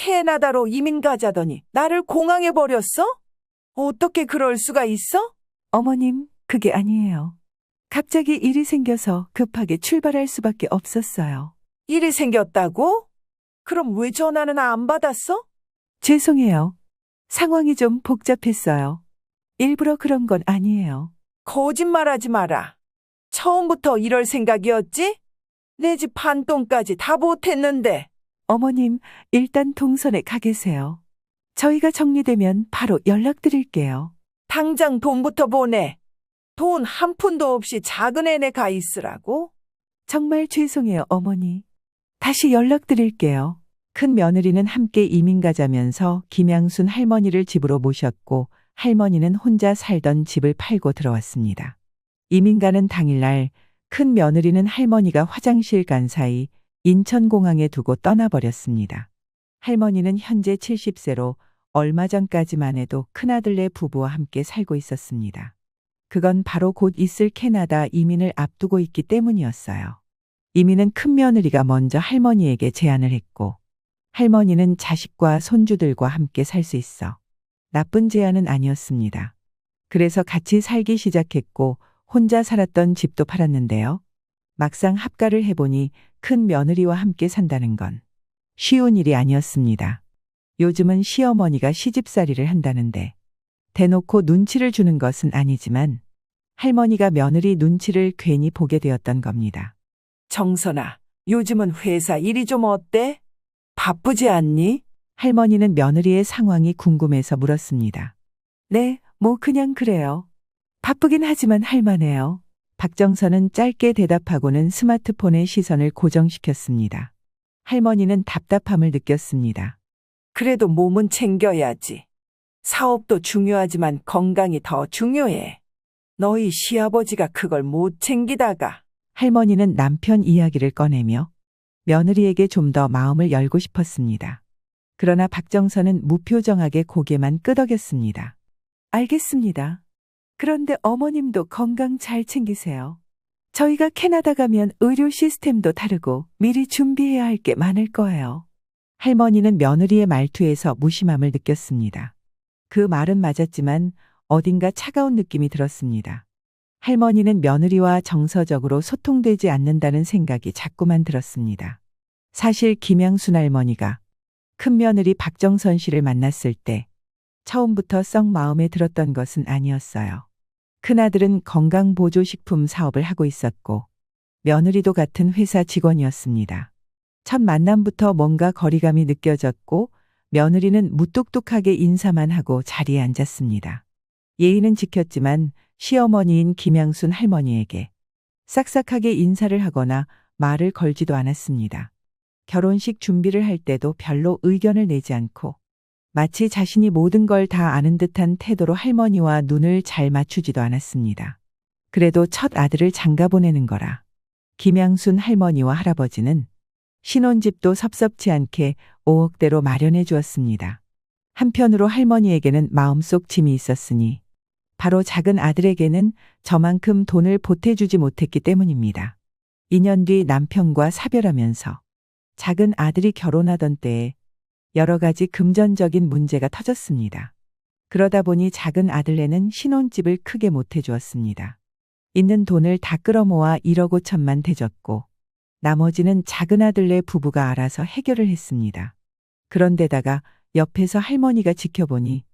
캐나다로 이민 가자더니 나를 공항에 버렸어? 어떻게 그럴 수가 있어? 어머님, 그게 아니에요. 갑자기 일이 생겨서 급하게 출발할 수밖에 없었어요. 일이 생겼다고? 그럼 왜 전화는 안 받았어? 죄송해요. 상황이 좀 복잡했어요. 일부러 그런 건 아니에요. 거짓말하지 마라. 처음부터 이럴 생각이었지? 내 집 반돈까지 다 보탰는데. 어머님, 일단 동선에 가 계세요. 저희가 정리되면 바로 연락드릴게요. 당장 돈부터 보내. 돈 한 푼도 없이 작은 애네 가 있으라고? 정말 죄송해요, 어머니. 다시 연락드릴게요. 큰 며느리는 함께 이민 가자면서 김양순 할머니를 집으로 모셨고 할머니는 혼자 살던 집을 팔고 들어왔습니다. 이민 가는 당일날 큰 며느리는 할머니가 화장실 간 사이 인천공항에 두고 떠나버렸습니다. 할머니는 현재 70세로 얼마 전까지만 해도 큰아들네 부부와 함께 살고 있었습니다. 그건 바로 곧 있을 캐나다 이민을 앞두고 있기 때문이었어요. 이민은 큰 며느리가 먼저 할머니에게 제안을 했고 할머니는 자식과 손주들과 함께 살 수 있어 나쁜 제안은 아니었습니다. 그래서 같이 살기 시작했고 혼자 살았던 집도 팔았는데요. 막상 합가를 해보니 큰 며느리와 함께 산다는 건 쉬운 일이 아니었습니다. 요즘은 시어머니가 시집살이를 한다는데 대놓고 눈치를 주는 것은 아니지만 할머니가 며느리 눈치를 괜히 보게 되었던 겁니다. 정선아, 요즘은 회사 일이 좀 어때? 바쁘지 않니? 할머니는 며느리의 상황이 궁금해서 물었습니다. 네, 뭐 그냥 그래요. 바쁘긴 하지만 할만해요. 박정선은 짧게 대답하고는 스마트폰에 시선을 고정시켰습니다. 할머니는 답답함을 느꼈습니다. 그래도 몸은 챙겨야지. 사업도 중요하지만 건강이 더 중요해. 너희 시아버지가 그걸 못 챙기다가. 할머니는 남편 이야기를 꺼내며 며느리에게 좀 더 마음을 열고 싶었습니다. 그러나 박정선은 무표정하게 고개만 끄덕였습니다. 알겠습니다. 그런데 어머님도 건강 잘 챙기세요. 저희가 캐나다 가면 의료 시스템도 다르고 미리 준비해야 할 게 많을 거예요. 할머니는 며느리의 말투에서 무심함을 느꼈습니다. 그 말은 맞았지만 어딘가 차가운 느낌이 들었습니다. 할머니는 며느리와 정서적으로 소통되지 않는다는 생각이 자꾸만 들었습니다. 사실 김양순 할머니가 큰 며느리 박정선 씨를 만났을 때 처음부터 썩 마음에 들었던 것은 아니었어요. 큰아들은 건강보조식품 사업을 하고 있었고 며느리도 같은 회사 직원이었습니다. 첫 만남부터 뭔가 거리감이 느껴졌고 며느리는 무뚝뚝하게 인사만 하고 자리에 앉았습니다. 예의는 지켰지만 시어머니인 김양순 할머니에게 싹싹하게 인사를 하거나 말을 걸지도 않았습니다. 결혼식 준비를 할 때도 별로 의견을 내지 않고 마치 자신이 모든 걸 다 아는 듯한 태도로 할머니와 눈을 잘 맞추지도 않았습니다. 그래도 첫 아들을 장가 보내는 거라 김양순 할머니와 할아버지는 신혼집도 섭섭지 않게 5억대로 마련해 주었습니다. 한편으로 할머니에게는 마음속 짐이 있었으니 바로 작은 아들에게는 저만큼 돈을 보태주지 못했기 때문입니다. 2년 뒤 남편과 사별하면서 작은 아들이 결혼하던 때에 여러 가지 금전적인 문제가 터졌습니다. 그러다 보니 작은 아들네는 신혼집을 크게 못 해주었습니다. 있는 돈을 다 끌어모아 1억 5천만 대줬고 나머지는 작은 아들네 부부가 알아서 해결을 했습니다. 그런데다가 옆에서 할머니가 지켜보니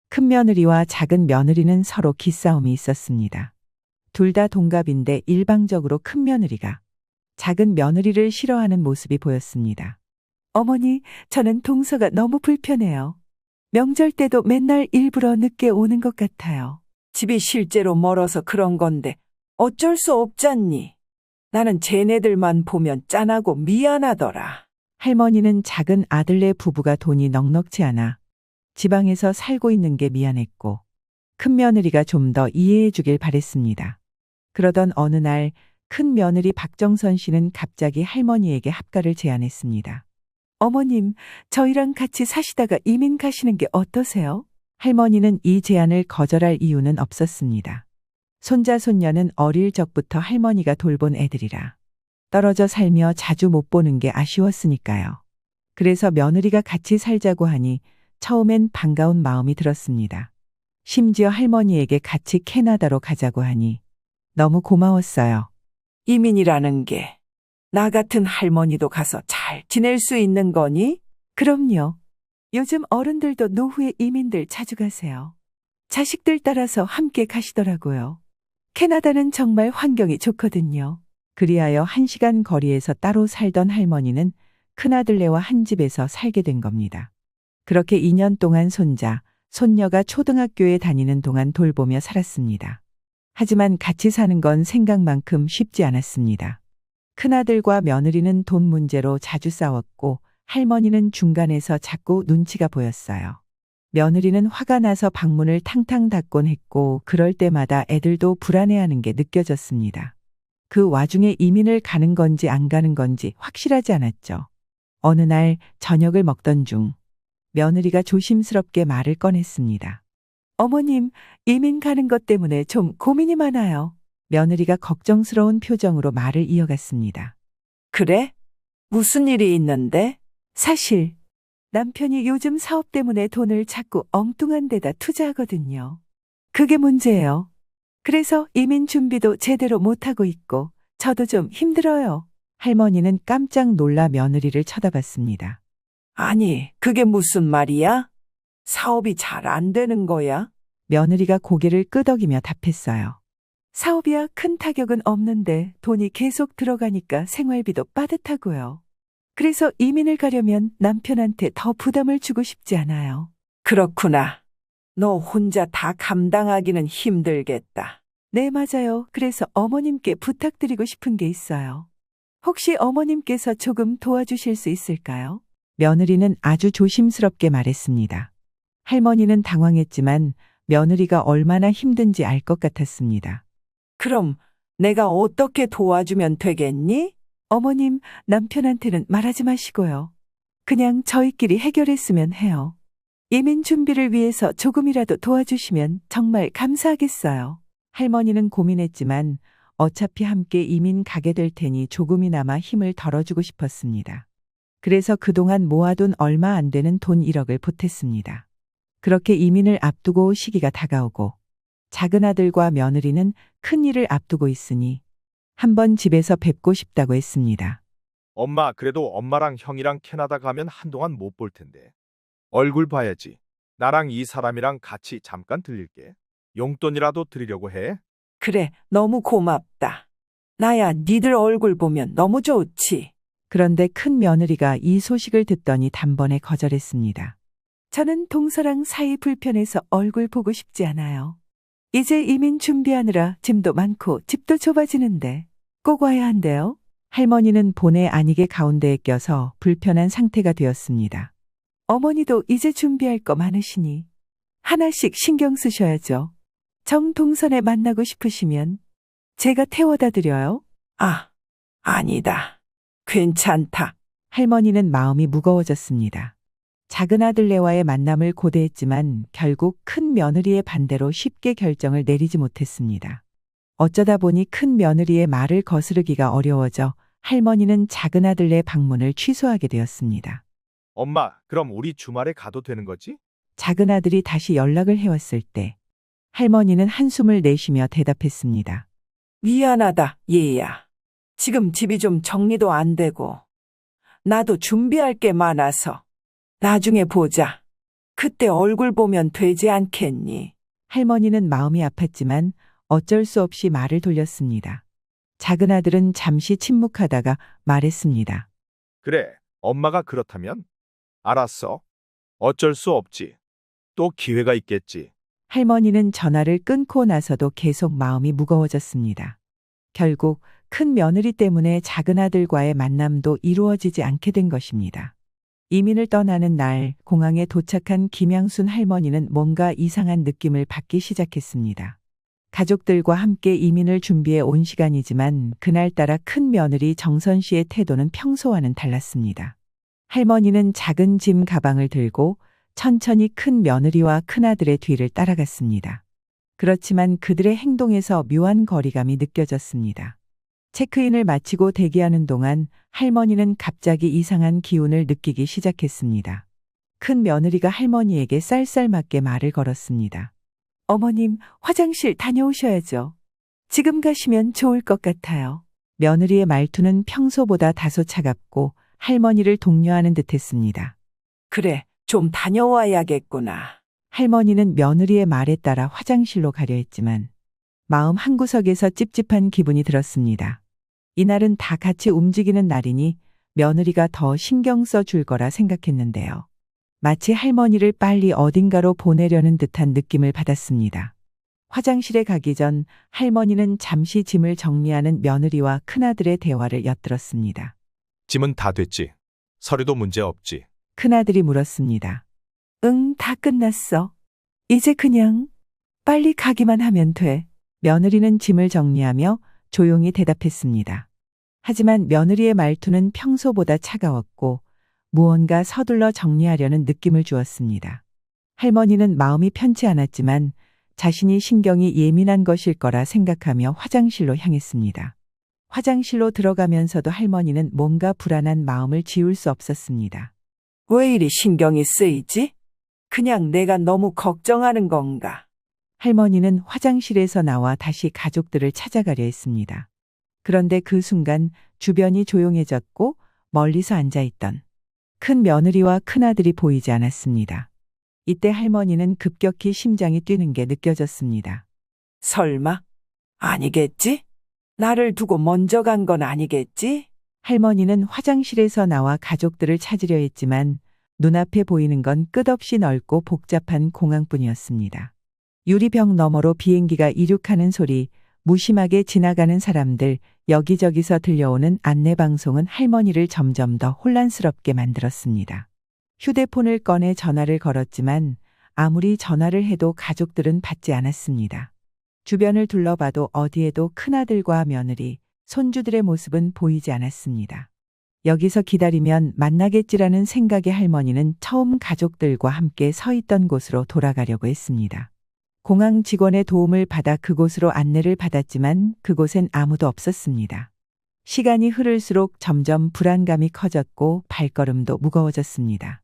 큰 며느리와 작은 며느리는 서로 기싸움이 있었습니다. 둘 다 동갑인데 일방적으로 큰 며느리가 작은 며느리를 싫어하는 모습이 보였습니다. 어머니, 저는 동서가 너무 불편해요. 명절 때도 맨날 일부러 늦게 오는 것 같아요. 집이 실제로 멀어서 그런 건데 어쩔 수 없잖니. 나는 쟤네들만 보면 짠하고 미안하더라. 할머니는 작은 아들네 부부가 돈이 넉넉지 않아 지방에서 살고 있는 게 미안했고 큰 며느리가 좀 더 이해해 주길 바랬습니다. 그러던 어느 날 큰 며느리 박정선 씨는 갑자기 할머니에게 합가를 제안했습니다. 어머님, 저희랑 같이 사시다가 이민 가시는 게 어떠세요? 할머니는 이 제안을 거절할 이유는 없었습니다. 손자 손녀는 어릴 적부터 할머니가 돌본 애들이라 떨어져 살며 자주 못 보는 게 아쉬웠으니까요. 그래서 며느리가 같이 살자고 하니 처음엔 반가운 마음이 들었습니다. 심지어 할머니에게 같이 캐나다로 가자고 하니 너무 고마웠어요. 이민이라는 게 나 같은 할머니도 가서 잘 지낼 수 있는 거니? 그럼요. 요즘 어른들도 노후에 이민들 자주 가세요. 자식들 따라서 함께 가시더라고요. 캐나다는 정말 환경이 좋거든요. 그리하여 1시간 거리에서 따로 살던 할머니는 큰아들네와 한 집에서 살게 된 겁니다. 그렇게 2년 동안 손자, 손녀가 초등학교에 다니는 동안 돌보며 살았습니다. 하지만 같이 사는 건 생각만큼 쉽지 않았습니다. 큰아들과 며느리는 돈 문제로 자주 싸웠고 할머니는 중간에서 자꾸 눈치가 보였어요. 며느리는 화가 나서 방문을 탕탕 닫곤 했고 그럴 때마다 애들도 불안해하는 게 느껴졌습니다. 그 와중에 이민을 가는 건지 안 가는 건지 확실하지 않았죠. 어느 날 저녁을 먹던 중 며느리가 조심스럽게 말을 꺼냈습니다. 어머님, 이민 가는 것 때문에 좀 고민이 많아요. 며느리가 걱정스러운 표정으로 말을 이어갔습니다. 그래? 무슨 일이 있는데? 사실 남편이 요즘 사업 때문에 돈을 자꾸 엉뚱한 데다 투자하거든요. 그게 문제예요. 그래서 이민 준비도 제대로 못하고 있고 저도 좀 힘들어요. 할머니는 깜짝 놀라 며느리를 쳐다봤습니다. 아니, 그게 무슨 말이야? 사업이 잘 안 되는 거야? 며느리가 고개를 끄덕이며 답했어요. 사업이야 큰 타격은 없는데 돈이 계속 들어가니까 생활비도 빠듯하고요. 그래서 이민을 가려면 남편한테 더 부담을 주고 싶지 않아요. 그렇구나. 너 혼자 다 감당하기는 힘들겠다. 네, 맞아요. 그래서 어머님께 부탁드리고 싶은 게 있어요. 혹시 어머님께서 조금 도와주실 수 있을까요? 며느리는 아주 조심스럽게 말했습니다. 할머니는 당황했지만 며느리가 얼마나 힘든지 알 것 같았습니다. 그럼 내가 어떻게 도와주면 되겠니? 어머님, 남편한테는 말하지 마시고요. 그냥 저희끼리 해결했으면 해요. 이민 준비를 위해서 조금이라도 도와주시면 정말 감사하겠어요. 할머니는 고민했지만 어차피 함께 이민 가게 될 테니 조금이나마 힘을 덜어주고 싶었습니다. 그래서 그동안 모아둔 얼마 안 되는 돈 1억을 보탰습니다. 그렇게 이민을 앞두고 시기가 다가오고 작은 아들과 며느리는 큰 일을 앞두고 있으니 한번 집에서 뵙고 싶다고 했습니다. 엄마, 그래도 엄마랑 형이랑 캐나다 가면 한동안 못 볼 텐데. 얼굴 봐야지. 나랑 이 사람이랑 같이 잠깐 들릴게. 용돈이라도 드리려고 해. 그래, 너무 고맙다. 나야 니들 얼굴 보면 너무 좋지. 그런데 큰 며느리가 이 소식을 듣더니 단번에 거절했습니다. 저는 동서랑 사이 불편해서 얼굴 보고 싶지 않아요. 이제 이민 준비하느라 짐도 많고 집도 좁아지는데 꼭 와야 한대요. 할머니는 본의 아니게 가운데에 껴서 불편한 상태가 되었습니다. 어머니도 이제 준비할 거 많으시니 하나씩 신경 쓰셔야죠. 정동선에 만나고 싶으시면 제가 태워다 드려요. 아, 아니다. 괜찮다. 할머니는 마음이 무거워졌습니다. 작은 아들네와의 만남을 고대했지만 결국 큰 며느리의 반대로 쉽게 결정을 내리지 못했습니다. 어쩌다 보니 큰 며느리의 말을 거스르기가 어려워져 할머니는 작은 아들네 방문을 취소하게 되었습니다. 엄마, 그럼 우리 주말에 가도 되는 거지? 작은 아들이 다시 연락을 해왔을 때 할머니는 한숨을 내쉬며 대답했습니다. 미안하다, 얘야. 지금 집이 좀 정리도 안 되고 나도 준비할 게 많아서 나중에 보자. 그때 얼굴 보면 되지 않겠니? 할머니는 마음이 아팠지만 어쩔 수 없이 말을 돌렸습니다. 작은 아들은 잠시 침묵하다가 말했습니다. 그래, 엄마가 그렇다면? 알았어. 어쩔 수 없지. 또 기회가 있겠지. 할머니는 전화를 끊고 나서도 계속 마음이 무거워졌습니다. 결국 큰 며느리 때문에 작은 아들과의 만남도 이루어지지 않게 된 것입니다. 이민을 떠나는 날 공항에 도착한 김양순 할머니는 뭔가 이상한 느낌을 받기 시작했습니다. 가족들과 함께 이민을 준비해 온 시간이지만 그날따라 큰 며느리 정선 씨의 태도는 평소와는 달랐습니다. 할머니는 작은 짐 가방을 들고 천천히 큰 며느리와 큰아들의 뒤를 따라갔습니다. 그렇지만 그들의 행동에서 묘한 거리감이 느껴졌습니다. 체크인을 마치고 대기하는 동안 할머니는 갑자기 이상한 기운을 느끼기 시작했습니다. 큰 며느리가 할머니에게 쌀쌀맞게 말을 걸었습니다. 어머님, 화장실 다녀오셔야죠. 지금 가시면 좋을 것 같아요. 며느리의 말투는 평소보다 다소 차갑고 할머니를 독려하는 듯했습니다. 그래, 좀 다녀와야겠구나. 할머니는 며느리의 말에 따라 화장실로 가려 했지만 마음 한구석에서 찝찝한 기분이 들었습니다. 이날은 다 같이 움직이는 날이니 며느리가 더 신경 써줄 거라 생각했는데요. 마치 할머니를 빨리 어딘가로 보내려는 듯한 느낌을 받았습니다. 화장실에 가기 전 할머니는 잠시 짐을 정리하는 며느리와 큰아들의 대화를 엿들었습니다. 짐은 다 됐지. 서류도 문제 없지. 큰아들이 물었습니다. 응, 다 끝났어. 이제 그냥 빨리 가기만 하면 돼. 며느리는 짐을 정리하며 조용히 대답했습니다. 하지만 며느리의 말투는 평소보다 차가웠고 무언가 서둘러 정리하려는 느낌을 주었습니다. 할머니는 마음이 편치 않았지만 자신이 신경이 예민한 것일 거라 생각하며 화장실로 향했습니다. 화장실로 들어가면서도 할머니는 뭔가 불안한 마음을 지울 수 없었습니다. 왜 이리 신경이 쓰이지? 그냥 내가 너무 걱정하는 건가? 할머니는 화장실에서 나와 다시 가족들을 찾아가려 했습니다. 그런데 그 순간 주변이 조용해졌고 멀리서 앉아있던 큰 며느리와 큰아들이 보이지 않았습니다. 이때 할머니는 급격히 심장이 뛰는 게 느껴졌습니다. 설마? 아니겠지? 나를 두고 먼저 간 건 아니겠지? 할머니는 화장실에서 나와 가족들을 찾으려 했지만 눈앞에 보이는 건 끝없이 넓고 복잡한 공항뿐이었습니다. 유리벽 너머로 비행기가 이륙하는 소리, 무심하게 지나가는 사람들, 여기저기서 들려오는 안내방송은 할머니를 점점 더 혼란스럽게 만들었습니다. 휴대폰을 꺼내 전화를 걸었지만 아무리 전화를 해도 가족들은 받지 않았습니다. 주변을 둘러봐도 어디에도 큰아들과 며느리, 손주들의 모습은 보이지 않았습니다. 여기서 기다리면 만나겠지라는 생각에 할머니는 처음 가족들과 함께 서 있던 곳으로 돌아가려고 했습니다. 공항 직원의 도움을 받아 그곳으로 안내를 받았지만 그곳엔 아무도 없었습니다. 시간이 흐를수록 점점 불안감이 커졌고 발걸음도 무거워졌습니다.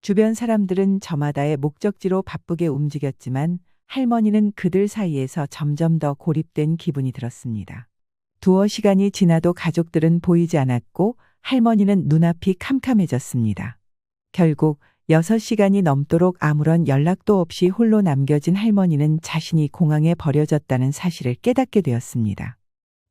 주변 사람들은 저마다의 목적지로 바쁘게 움직였지만 할머니는 그들 사이에서 점점 더 고립된 기분이 들었습니다. 두어 시간이 지나도 가족들은 보이지 않았고 할머니는 눈앞이 캄캄해졌습니다. 결국 6시간이 넘도록 아무런 연락도 없이 홀로 남겨진 할머니는 자신이 공항에 버려졌다는 사실을 깨닫게 되었습니다.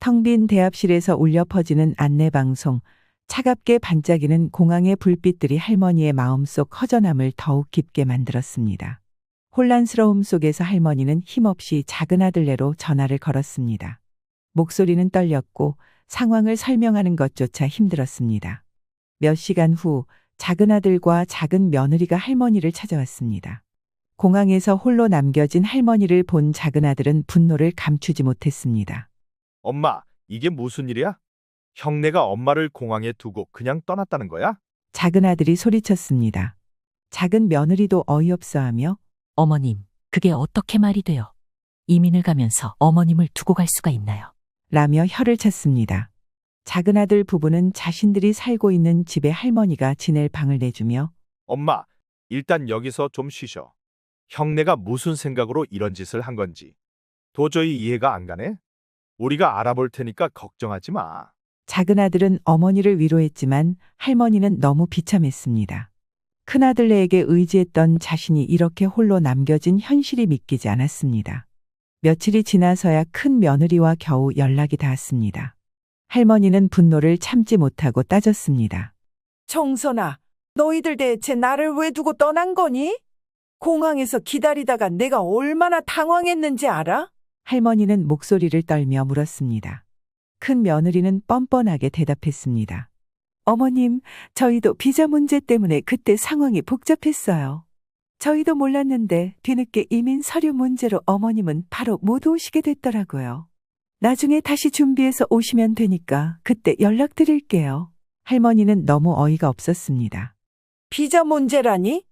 텅 빈 대합실에서 울려 퍼지는 안내방송, 차갑게 반짝이는 공항의 불빛들이 할머니의 마음속 허전함을 더욱 깊게 만들었습니다. 혼란스러움 속에서 할머니는 힘없이 작은 아들네로 전화를 걸었습니다. 목소리는 떨렸고 상황을 설명하는 것조차 힘들었습니다. 몇 시간 후 작은 아들과 작은 며느리가 할머니를 찾아왔습니다. 공항에서 홀로 남겨진 할머니를 본 작은 아들은 분노를 감추지 못했습니다. 엄마, 이게 무슨 일이야? 형네가 엄마를 공항에 두고 그냥 떠났다는 거야? 작은 아들이 소리쳤습니다. 작은 며느리도 어이없어하며 어머님, 그게 어떻게 말이 돼요? 이민을 가면서 어머님을 두고 갈 수가 있나요? 라며 혀를 찼습니다. 작은 아들 부부는 자신들이 살고 있는 집에 할머니가 지낼 방을 내주며 엄마, 일단 여기서 좀 쉬셔. 형네가 무슨 생각으로 이런 짓을 한 건지 도저히 이해가 안 가네. 우리가 알아볼 테니까 걱정하지 마. 작은 아들은 어머니를 위로했지만 할머니는 너무 비참했습니다. 큰아들네에게 의지했던 자신이 이렇게 홀로 남겨진 현실이 믿기지 않았습니다. 며칠이 지나서야 큰 며느리와 겨우 연락이 닿았습니다. 할머니는 분노를 참지 못하고 따졌습니다. 정선아, 너희들 대체 나를 왜 두고 떠난 거니? 공항에서 기다리다가 내가 얼마나 당황했는지 알아? 할머니는 목소리를 떨며 물었습니다. 큰 며느리는 뻔뻔하게 대답했습니다. 어머님, 저희도 비자 문제 때문에 그때 상황이 복잡했어요. 저희도 몰랐는데 뒤늦게 이민 서류 문제로 어머님은 바로 못 오시게 됐더라고요. 나중에 다시 준비해서 오시면 되니까 그때 연락드릴게요. 할머니는 너무 어이가 없었습니다. 비자 문제라니?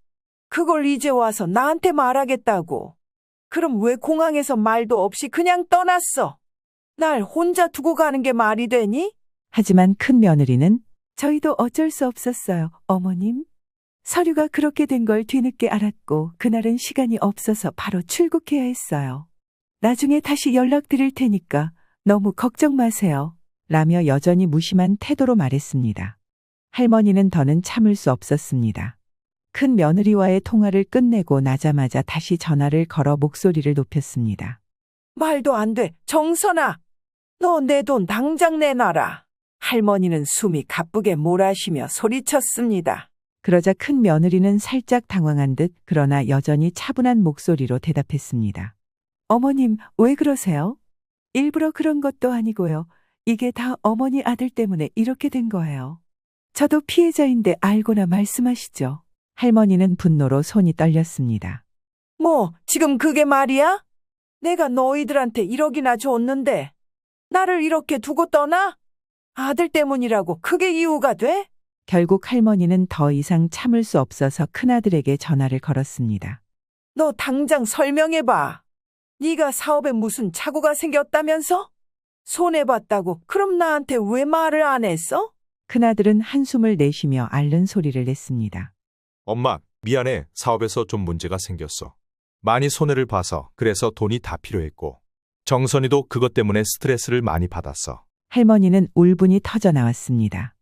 그걸 이제 와서 나한테 말하겠다고. 그럼 왜 공항에서 말도 없이 그냥 떠났어? 날 혼자 두고 가는 게 말이 되니? 하지만 큰 며느리는 저희도 어쩔 수 없었어요, 어머님. 서류가 그렇게 된 걸 뒤늦게 알았고 그날은 시간이 없어서 바로 출국해야 했어요. 나중에 다시 연락드릴 테니까 너무 걱정 마세요. 라며 여전히 무심한 태도로 말했습니다. 할머니는 더는 참을 수 없었습니다. 큰 며느리와의 통화를 끝내고 나자마자 다시 전화를 걸어 목소리를 높였습니다. 말도 안 돼. 정선아. 너 내 돈 당장 내놔라. 할머니는 숨이 가쁘게 몰아쉬며 소리쳤습니다. 그러자 큰 며느리는 살짝 당황한 듯 그러나 여전히 차분한 목소리로 대답했습니다. 어머님, 왜 그러세요? 일부러 그런 것도 아니고요. 이게 다 어머니 아들 때문에 이렇게 된 거예요. 저도 피해자인데 알고나 말씀하시죠. 할머니는 분노로 손이 떨렸습니다. 뭐, 지금 그게 말이야? 내가 너희들한테 1억이나 줬는데 나를 이렇게 두고 떠나? 아들 때문이라고 그게 이유가 돼? 결국 할머니는 더 이상 참을 수 없어서 큰아들에게 전화를 걸었습니다. 너 당장 설명해봐. 네가 사업에 무슨 착오가 생겼다면서? 손해봤다고 그럼 나한테 왜 말을 안 했어? 큰아들은 한숨을 내쉬며 앓는 소리를 냈습니다. 엄마, 미안해. 사업에서 좀 문제가 생겼어. 많이 손해를 봐서 그래서 돈이 다 필요했고. 정선이도 그것 때문에 스트레스를 많이 받았어. 할머니는 울분이 터져 나왔습니다.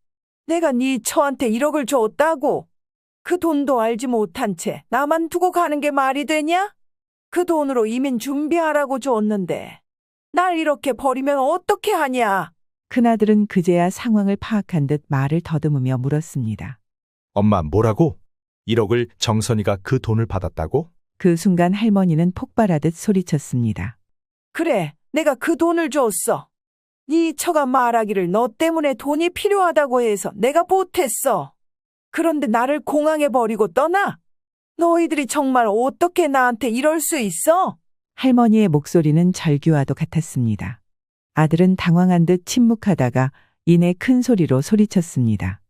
내가 네 처한테 1억을 줬다고? 그 돈도 알지 못한 채 나만 두고 가는 게 말이 되냐? 그 돈으로 이민 준비하라고 줬는데 날 이렇게 버리면 어떻게 하냐? 큰아들은 그제야 상황을 파악한 듯 말을 더듬으며 물었습니다. 엄마, 뭐라고? 1억을 정선이가 그 돈을 받았다고? 그 순간 할머니는 폭발하듯 소리쳤습니다. 그래, 내가 그 돈을 줬어. 네 처가 말하기를 너 때문에 돈이 필요하다고 해서 내가 보탰어. 그런데 나를 공항에 버리고 떠나? 너희들이 정말 어떻게 나한테 이럴 수 있어? 할머니의 목소리는 절규와도 같았습니다. 아들은 당황한 듯 침묵하다가 이내 큰 소리로 소리쳤습니다.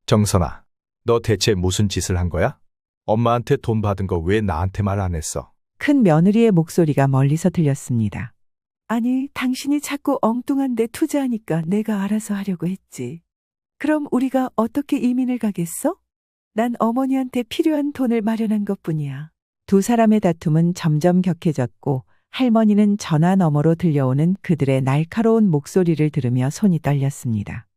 정선아, 너 대체 무슨 짓을 한 거야? 엄마한테 돈 받은 거 왜 나한테 말 안 했어? 큰 며느리의 목소리가 멀리서 들렸습니다. 아니, 당신이 자꾸 엉뚱한 데 투자하니까 내가 알아서 하려고 했지. 그럼 우리가 어떻게 이민을 가겠어? 난 어머니한테 필요한 돈을 마련한 것뿐이야. 두 사람의 다툼은 점점 격해졌고 할머니는 전화 너머로 들려오는 그들의 날카로운 목소리를 들으며 손이 떨렸습니다.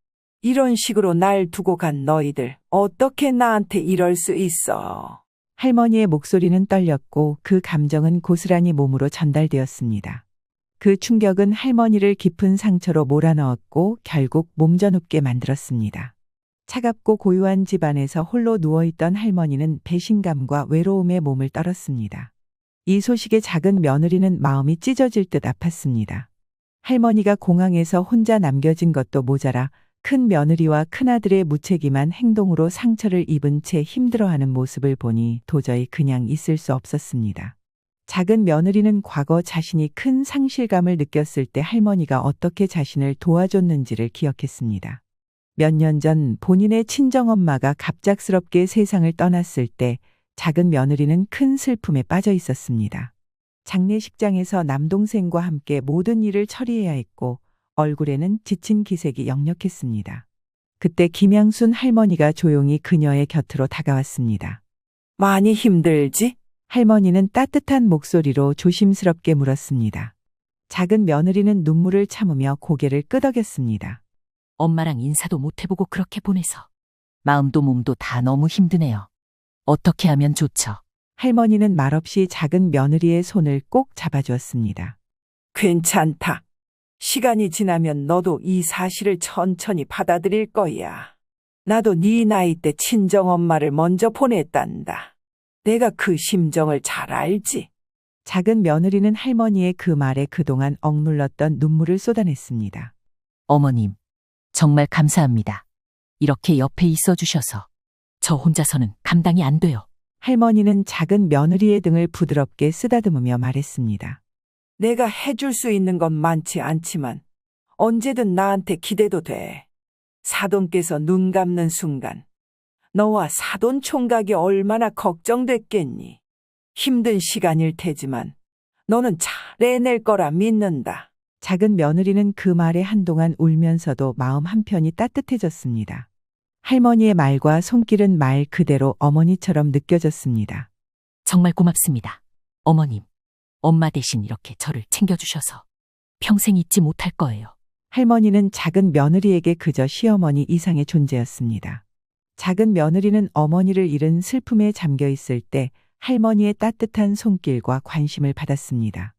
이런 식으로 날 두고 간 너희들 어떻게 나한테 이럴 수 있어? 할머니의 목소리는 떨렸고 그 감정은 고스란히 몸으로 전달되었습니다. 그 충격은 할머니를 깊은 상처로 몰아넣었고 결국 몸져눕게 만들었습니다. 차갑고 고요한 집안에서 홀로 누워있던 할머니는 배신감과 외로움에 몸을 떨었습니다. 이 소식에 작은 며느리는 마음이 찢어질 듯 아팠습니다. 할머니가 공항에서 혼자 남겨진 것도 모자라 큰 며느리와 큰아들의 무책임한 행동으로 상처를 입은 채 힘들어하는 모습을 보니 도저히 그냥 있을 수 없었습니다. 작은 며느리는 과거 자신이 큰 상실감을 느꼈을 때 할머니가 어떻게 자신을 도와줬는지를 기억했습니다. 몇 년 전 본인의 친정엄마가 갑작스럽게 세상을 떠났을 때 작은 며느리는 큰 슬픔에 빠져 있었습니다. 장례식장에서 남동생과 함께 모든 일을 처리해야 했고 얼굴에는 지친 기색이 역력했습니다. 그때 김양순 할머니가 조용히 그녀의 곁으로 다가왔습니다. 많이 힘들지? 할머니는 따뜻한 목소리로 조심스럽게 물었습니다. 작은 며느리는 눈물을 참으며 고개를 끄덕였습니다. 엄마랑 인사도 못 해보고 그렇게 보내서 마음도 몸도 다 너무 힘드네요. 어떻게 하면 좋죠? 할머니는 말없이 작은 며느리의 손을 꼭 잡아주었습니다. 괜찮다. 시간이 지나면 너도 이 사실을 천천히 받아들일 거야. 나도 네 나이 때 친정엄마를 먼저 보냈단다. 내가 그 심정을 잘 알지. 작은 며느리는 할머니의 그 말에 그동안 억눌렀던 눈물을 쏟아냈습니다. 어머님, 정말 감사합니다. 이렇게 옆에 있어 주셔서 저 혼자서는 감당이 안 돼요. 할머니는 작은 며느리의 등을 부드럽게 쓰다듬으며 말했습니다. 내가 해줄 수 있는 건 많지 않지만 언제든 나한테 기대도 돼. 사돈께서 눈 감는 순간 너와 사돈 총각이 얼마나 걱정됐겠니. 힘든 시간일 테지만 너는 잘 해낼 거라 믿는다. 작은 며느리는 그 말에 한동안 울면서도 마음 한편이 따뜻해졌습니다. 할머니의 말과 손길은 말 그대로 어머니처럼 느껴졌습니다. 정말 고맙습니다. 어머님, 엄마 대신 이렇게 저를 챙겨주셔서 평생 잊지 못할 거예요. 할머니는 작은 며느리에게 그저 시어머니 이상의 존재였습니다. 작은 며느리는 어머니를 잃은 슬픔에 잠겨 있을 때 할머니의 따뜻한 손길과 관심을 받았습니다.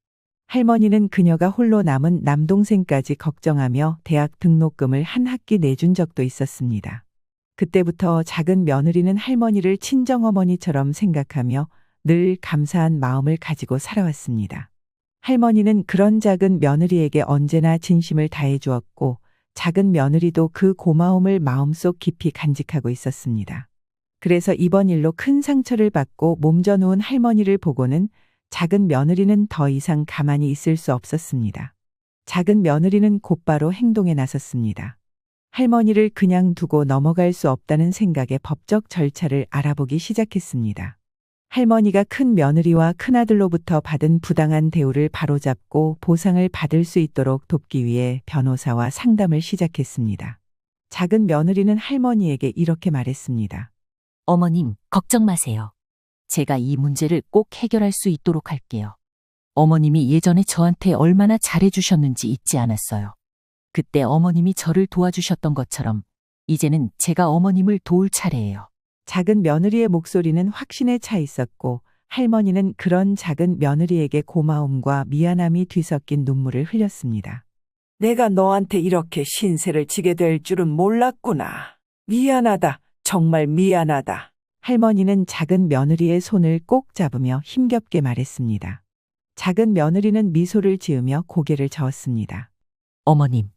할머니는 그녀가 홀로 남은 남동생까지 걱정하며 대학 등록금을 한 학기 내준 적도 있었습니다. 그때부터 작은 며느리는 할머니를 친정어머니처럼 생각하며 늘 감사한 마음을 가지고 살아왔습니다. 할머니는 그런 작은 며느리에게 언제나 진심을 다해 주었고 작은 며느리도 그 고마움을 마음속 깊이 간직하고 있었습니다. 그래서 이번 일로 큰 상처를 받고 몸져 누운 할머니를 보고는 작은 며느리는 더 이상 가만히 있을 수 없었습니다. 작은 며느리는 곧바로 행동에 나섰습니다. 할머니를 그냥 두고 넘어갈 수 없다는 생각에 법적 절차를 알아보기 시작했습니다. 할머니가 큰 며느리와 큰아들로부터 받은 부당한 대우를 바로잡고 보상을 받을 수 있도록 돕기 위해 변호사와 상담을 시작했습니다. 작은 며느리는 할머니에게 이렇게 말했습니다. 어머님, 걱정 마세요. 제가 이 문제를 꼭 해결할 수 있도록 할게요. 어머님이 예전에 저한테 얼마나 잘해주셨는지 잊지 않았어요. 그때 어머님이 저를 도와주셨던 것처럼 이제는 제가 어머님을 도울 차례예요. 작은 며느리의 목소리는 확신에 차 있었고 할머니는 그런 작은 며느리에게 고마움과 미안함이 뒤섞인 눈물을 흘렸습니다. 내가 너한테 이렇게 신세를 지게 될 줄은 몰랐구나. 미안하다. 정말 미안하다. 할머니는 작은 며느리의 손을 꼭 잡으며 힘겹게 말했습니다. 작은 며느리는 미소를 지으며 고개를 저었습니다. 어머님,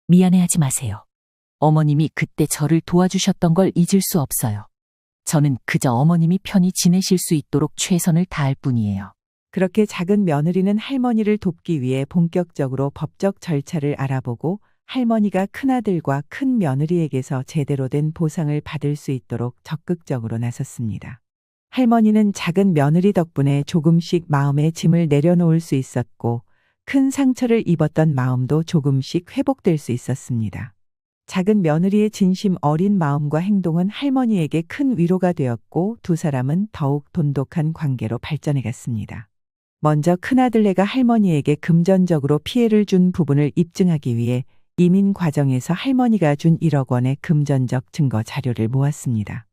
미안해하지 마세요. 어머님이 그때 저를 도와주셨던 걸 잊을 수 없어요. 저는 그저 어머님이 편히 지내실 수 있도록 최선을 다할 뿐이에요. 그렇게 작은 며느리는 할머니를 돕기 위해 본격적으로 법적 절차를 알아보고 할머니가 큰아들과 큰 며느리에게서 제대로 된 보상을 받을 수 있도록 적극적으로 나섰습니다. 할머니는 작은 며느리 덕분에 조금씩 마음의 짐을 내려놓을 수 있었고 큰 상처를 입었던 마음도 조금씩 회복될 수 있었습니다. 작은 며느리의 진심 어린 마음과 행동은 할머니에게 큰 위로가 되었고 두 사람은 더욱 돈독한 관계로 발전해 갔습니다. 먼저 큰아들네가 할머니에게 금전적으로 피해를 준 부분을 입증하기 위해 이민 과정에서 할머니가 준 1억 원의 금전적 증거 자료를 모았습니다.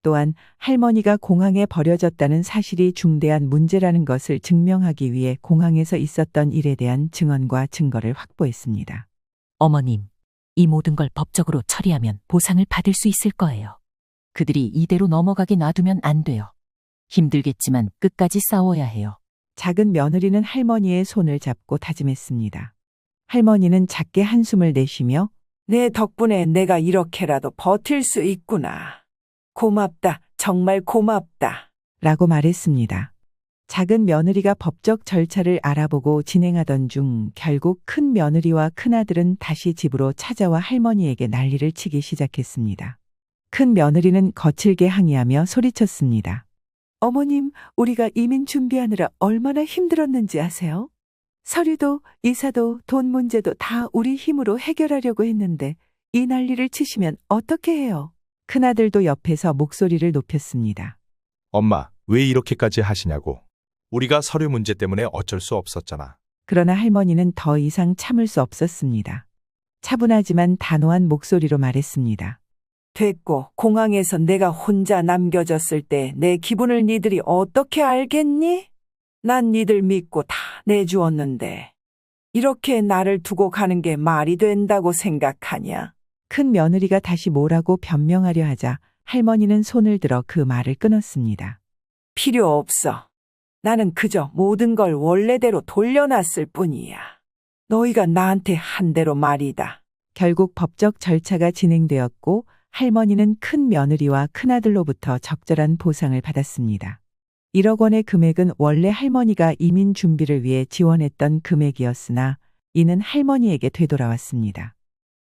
또한 할머니가 공항에 버려졌다는 사실이 중대한 문제라는 것을 증명하기 위해 공항에서 있었던 일에 대한 증언과 증거를 확보했습니다. 어머님, 이 모든 걸 법적으로 처리하면 보상을 받을 수 있을 거예요. 그들이 이대로 넘어가게 놔두면 안 돼요. 힘들겠지만 끝까지 싸워야 해요. 작은 며느리는 할머니의 손을 잡고 다짐했습니다. 할머니는 작게 한숨을 내쉬며 내 덕분에 내가 이렇게라도 버틸 수 있구나. 고맙다. 정말 고맙다. 라고 말했습니다. 작은 며느리가 법적 절차를 알아보고 진행하던 중 결국 큰 며느리와 큰아들은 다시 집으로 찾아와 할머니에게 난리를 치기 시작했습니다. 큰 며느리는 거칠게 항의하며 소리쳤습니다. 어머님, 우리가 이민 준비하느라 얼마나 힘들었는지 아세요? 서류도 이사도 돈 문제도 다 우리 힘으로 해결하려고 했는데 이 난리를 치시면 어떻게 해요? 큰아들도 옆에서 목소리를 높였습니다. 엄마, 왜 이렇게까지 하시냐고. 우리가 서류 문제 때문에 어쩔 수 없었잖아. 그러나 할머니는 더 이상 참을 수 없었습니다. 차분하지만 단호한 목소리로 말했습니다. 됐고, 공항에서 내가 혼자 남겨졌을 때 내 기분을 니들이 어떻게 알겠니? 난 니들 믿고 다 내주었는데 이렇게 나를 두고 가는 게 말이 된다고 생각하냐? 큰 며느리가 다시 뭐라고 변명하려 하자 할머니는 손을 들어 그 말을 끊었습니다. 필요 없어. 나는 그저 모든 걸 원래대로 돌려놨을 뿐이야. 너희가 나한테 한 대로 말이다. 결국 법적 절차가 진행되었고 할머니는 큰 며느리와 큰아들로부터 적절한 보상을 받았습니다. 1억 원의 금액은 원래 할머니가 이민 준비를 위해 지원했던 금액이었으나 이는 할머니에게 되돌아왔습니다.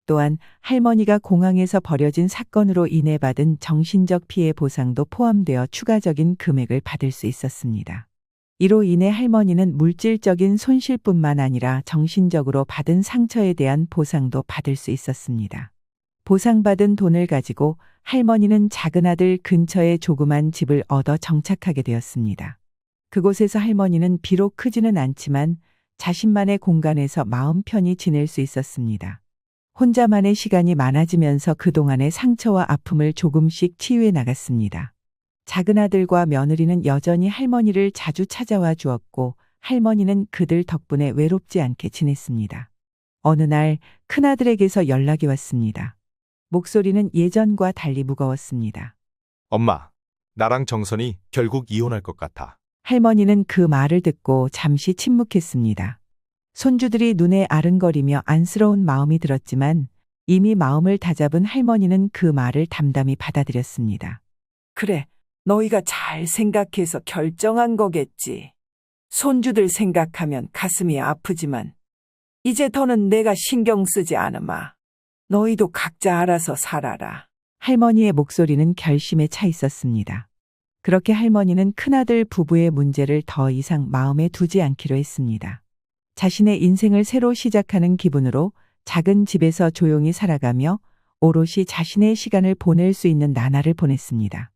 또한 할머니가 공항에서 벌어진 사건으로 인해 받은 정신적 피해 보상도 포함되어 추가적인 금액을 받을 수 있었습니다. 이로 인해 할머니는 물질적인 손실뿐만 아니라 정신적으로 받은 상처에 대한 보상도 받을 수 있었습니다. 보상받은 돈을 가지고 할머니는 작은 아들 근처에 조그만 집을 얻어 정착하게 되었습니다. 그곳에서 할머니는 비록 크지는 않지만 자신만의 공간에서 마음 편히 지낼 수 있었습니다. 혼자만의 시간이 많아지면서 그동안의 상처와 아픔을 조금씩 치유해 나갔습니다. 작은 아들과 며느리는 여전히 할머니를 자주 찾아와 주었고 할머니는 그들 덕분에 외롭지 않게 지냈습니다. 어느 날 큰아들에게서 연락이 왔습니다. 목소리는 예전과 달리 무거웠습니다. 엄마, 나랑 정선이 결국 이혼할 것 같아. 할머니는 그 말을 듣고 잠시 침묵했습니다. 손주들이 눈에 아른거리며 안쓰러운 마음이 들었지만 이미 마음을 다잡은 할머니는 그 말을 담담히 받아들였습니다. 그래, 너희가 잘 생각해서 결정한 거겠지. 손주들 생각하면 가슴이 아프지만 이제 더는 내가 신경 쓰지 않으마. 너희도 각자 알아서 살아라. 할머니의 목소리는 결심에 차 있었습니다. 그렇게 할머니는 큰아들 부부의 문제를 더 이상 마음에 두지 않기로 했습니다. 자신의 인생을 새로 시작하는 기분으로 작은 집에서 조용히 살아가며 오롯이 자신의 시간을 보낼 수 있는 나날을 보냈습니다.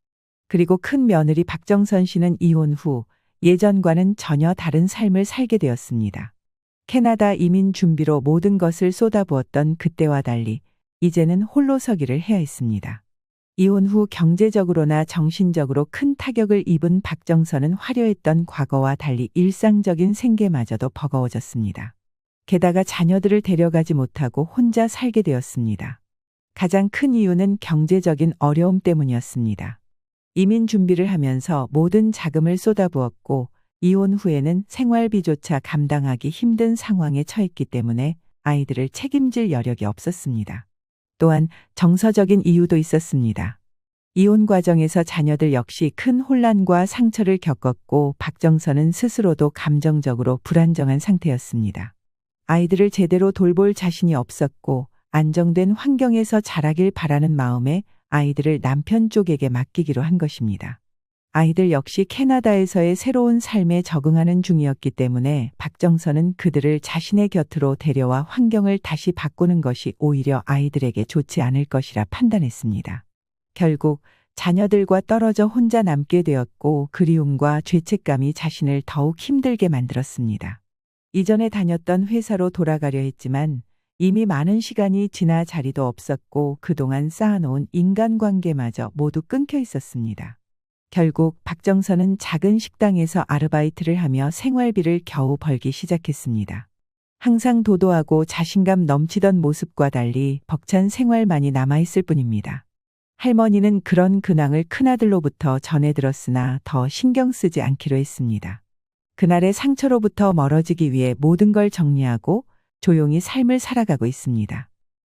그리고 큰 며느리 박정선 씨는 이혼 후 예전과는 전혀 다른 삶을 살게 되었습니다. 캐나다 이민 준비로 모든 것을 쏟아부었던 그때와 달리 이제는 홀로 서기를 해야 했습니다. 이혼 후 경제적으로나 정신적으로 큰 타격을 입은 박정선은 화려했던 과거와 달리 일상적인 생계마저도 버거워졌습니다. 게다가 자녀들을 데려가지 못하고 혼자 살게 되었습니다. 가장 큰 이유는 경제적인 어려움 때문이었습니다. 이민 준비를 하면서 모든 자금을 쏟아부었고 이혼 후에는 생활비조차 감당하기 힘든 상황에 처했기 때문에 아이들을 책임질 여력이 없었습니다. 또한 정서적인 이유도 있었습니다. 이혼 과정에서 자녀들 역시 큰 혼란과 상처를 겪었고 박정선은 스스로도 감정적으로 불안정한 상태였습니다. 아이들을 제대로 돌볼 자신이 없었고 안정된 환경에서 자라길 바라는 마음에 아이들을 남편 쪽에게 맡기기로 한 것입니다. 아이들 역시 캐나다에서의 새로운 삶에 적응하는 중이었기 때문에 박정선은 그들을 자신의 곁으로 데려와 환경을 다시 바꾸는 것이 오히려 아이들에게 좋지 않을 것이라 판단했습니다. 결국 자녀들과 떨어져 혼자 남게 되었고 그리움과 죄책감이 자신을 더욱 힘들게 만들었습니다. 이전에 다녔던 회사로 돌아가려 했지만 이미 많은 시간이 지나 자리도 없었고 그동안 쌓아놓은 인간관계마저 모두 끊겨 있었습니다. 결국 박정선은 작은 식당에서 아르바이트를 하며 생활비를 겨우 벌기 시작했습니다. 항상 도도하고 자신감 넘치던 모습과 달리 벅찬 생활만이 남아있을 뿐입니다. 할머니는 그런 근황을 큰아들로부터 전해 들었으나 더 신경 쓰지 않기로 했습니다. 그날의 상처로부터 멀어지기 위해 모든 걸 정리하고 조용히 삶을 살아가고 있습니다.